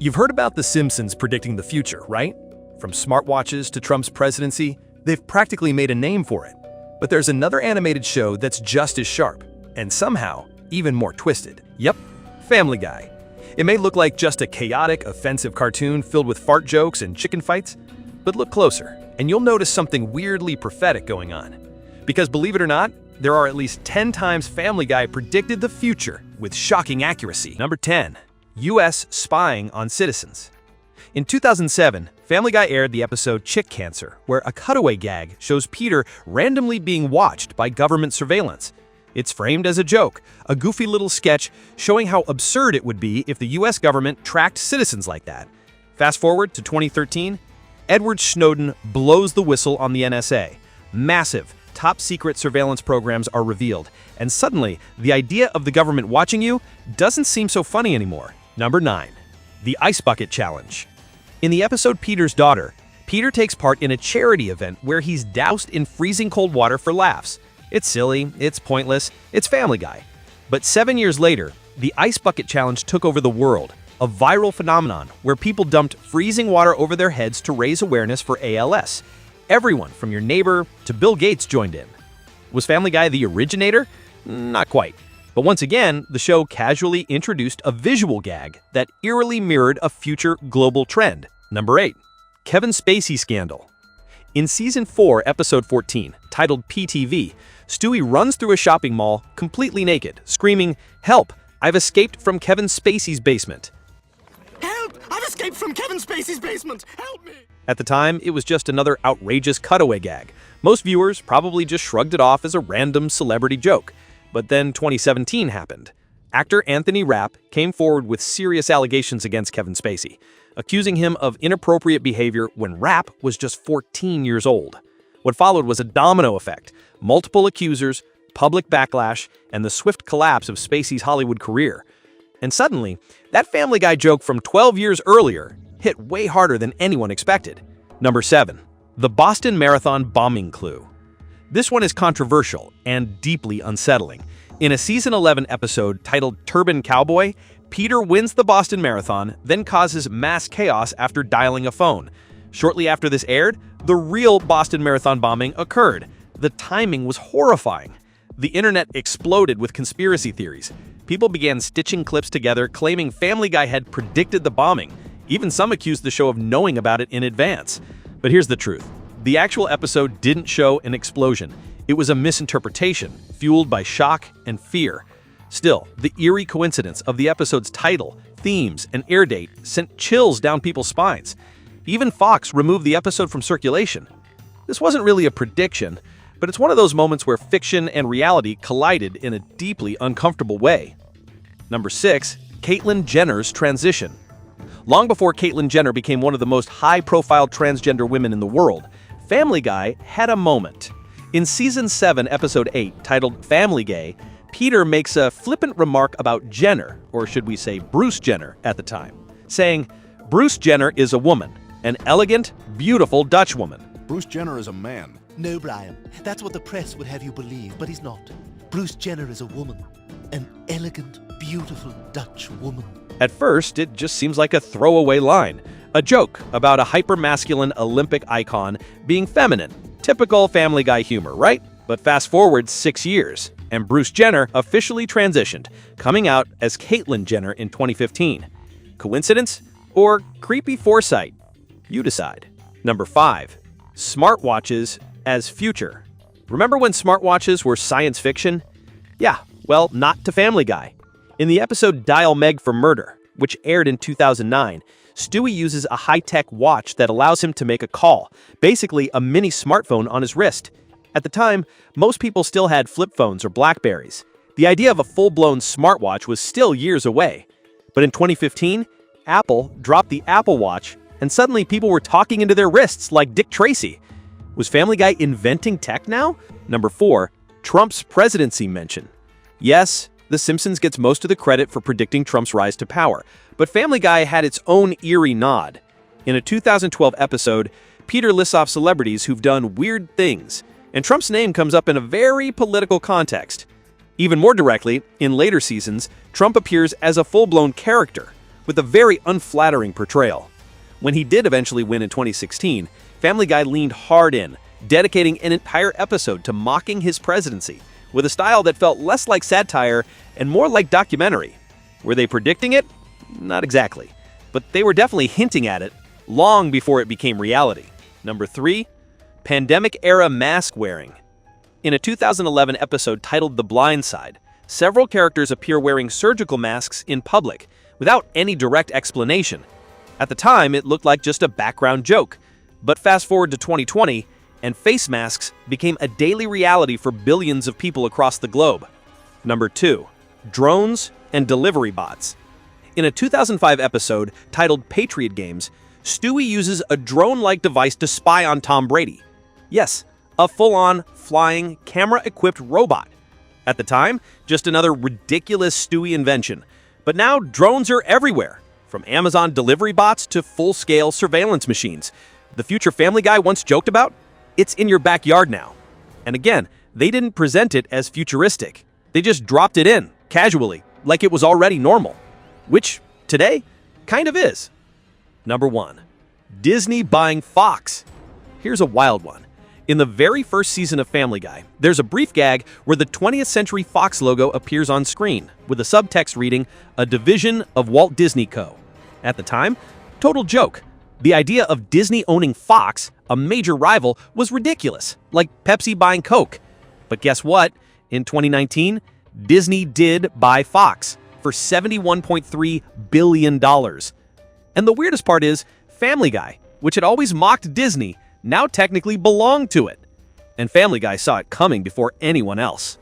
You've heard about The Simpsons predicting the future, right? From smartwatches to Trump's presidency, they've practically made a name for it. But there's another animated show that's just as sharp, and somehow even more twisted. Yep, Family Guy. It may look like just a chaotic, offensive cartoon filled with fart jokes and chicken fights, but look closer, and you'll notice something weirdly prophetic going on. Because believe it or not, there are at least 10 times Family Guy predicted the future with shocking accuracy. Number 10. U.S. spying on citizens. In 2007, Family Guy aired the episode Chick Cancer, where a cutaway gag shows Peter randomly being watched by government surveillance. It's framed as a joke, a goofy little sketch showing how absurd it would be if the U.S. government tracked citizens like that. Fast forward to 2013, Edward Snowden blows the whistle on the NSA. Massive, top-secret surveillance programs are revealed, and suddenly, the idea of the government watching you doesn't seem so funny anymore. Number 9. The Ice Bucket Challenge. In the episode Peter's Daughter, Peter takes part in a charity event where he's doused in freezing cold water for laughs. It's silly, it's pointless, it's Family Guy. But 7 years later, the Ice Bucket Challenge took over the world, a viral phenomenon where people dumped freezing water over their heads to raise awareness for ALS. Everyone from your neighbor to Bill Gates joined in. Was Family Guy the originator? Not quite. But once again, the show casually introduced a visual gag that eerily mirrored a future global trend. Number 8. Kevin Spacey Scandal. In Season 4, Episode 14, titled PTV, Stewie runs through a shopping mall completely naked, screaming, "Help! I've escaped from Kevin Spacey's basement." Help! I've escaped from Kevin Spacey's basement! Help me! At the time, it was just another outrageous cutaway gag. Most viewers probably just shrugged it off as a random celebrity joke. But then 2017 happened. Actor Anthony Rapp came forward with serious allegations against Kevin Spacey, accusing him of inappropriate behavior when Rapp was just 14 years old. What followed was a domino effect: multiple accusers, public backlash, and the swift collapse of Spacey's Hollywood career. And suddenly, that Family Guy joke from 12 years earlier hit way harder than anyone expected. Number 7. The Boston Marathon Bombing Clue. This one is controversial and deeply unsettling. In a Season 11 episode titled Turban Cowboy, Peter wins the Boston Marathon, then causes mass chaos after dialing a phone. Shortly after this aired, the real Boston Marathon bombing occurred. The timing was horrifying. The internet exploded with conspiracy theories. People began stitching clips together, claiming Family Guy had predicted the bombing. Even some accused the show of knowing about it in advance. But here's the truth. The actual episode didn't show an explosion. It was a misinterpretation, fueled by shock and fear. Still, the eerie coincidence of the episode's title, themes, and air date sent chills down people's spines. Even Fox removed the episode from circulation. This wasn't really a prediction, but it's one of those moments where fiction and reality collided in a deeply uncomfortable way. Number 6. Caitlyn Jenner's transition. Long before Caitlyn Jenner became one of the most high-profile transgender women in the world, Family Guy had a moment. In Season 7, Episode 8, titled Family Gay, Peter makes a flippant remark about Jenner, or should we say Bruce Jenner at the time, saying, "Bruce Jenner is a woman, an elegant, beautiful Dutch woman." Bruce Jenner is a man. No, Brian. That's what the press would have you believe, but he's not. Bruce Jenner is a woman. An elegant, beautiful Dutch woman. At first, it just seems like a throwaway line, a joke about a hyper-masculine Olympic icon being feminine. Typical Family Guy humor, right? But fast forward 6 years, and Bruce Jenner officially transitioned, coming out as Caitlyn Jenner in 2015. Coincidence? Or creepy foresight? You decide. Number 5. Smartwatches as future. Remember when smartwatches were science fiction? Yeah, well, not to Family Guy. In the episode Dial Meg for Murder, which aired in 2009, Stewie uses a high-tech watch that allows him to make a call, basically a mini smartphone on his wrist. At the time, most people still had flip phones or Blackberries. The idea of a full-blown smartwatch was still years away. But in 2015, Apple dropped the Apple Watch, and suddenly people were talking into their wrists like Dick Tracy. Was Family Guy inventing tech now? Number 4. Trump's presidency mention. Yes, The Simpsons gets most of the credit for predicting Trump's rise to power, but Family Guy had its own eerie nod. In a 2012 episode, Peter lists off celebrities who've done weird things, and Trump's name comes up in a very political context. Even more directly, in later seasons, Trump appears as a full-blown character. with a very unflattering portrayal. When he did eventually win in 2016, Family Guy leaned hard in, dedicating an entire episode to mocking his presidency, with a style that felt less like satire and more like documentary. Were they predicting it? Not exactly. But they were definitely hinting at it long before it became reality. Number 3. Pandemic-era mask wearing. In a 2011 episode titled The Blind Side, several characters appear wearing surgical masks in public, without any direct explanation. At the time, it looked like just a background joke. But fast forward to 2020, and face masks became a daily reality for billions of people across the globe. Number 2. Drones and delivery bots. In a 2005 episode titled Patriot Games, Stewie uses a drone-like device to spy on Tom Brady. Yes, a full-on, flying, camera-equipped robot. At the time, just another ridiculous Stewie invention. But now drones are everywhere, from Amazon delivery bots to full-scale surveillance machines. The future Family Guy once joked about? It's in your backyard now. And again, they didn't present it as futuristic. They just dropped it in, casually, like it was already normal. Which, today, kind of is. Number 1. Disney buying Fox. Here's a wild one. In the very first season of Family Guy, there's a brief gag where the 20th Century Fox logo appears on screen, with a subtext reading, "A division of Walt Disney Co." At the time, total joke. The idea of Disney owning Fox, a major rival, was ridiculous, like Pepsi buying Coke. But guess what? In 2019, Disney did buy Fox for $71.3 billion. And the weirdest part is, Family Guy, which had always mocked Disney, now technically belonged to it. And Family Guy saw it coming before anyone else.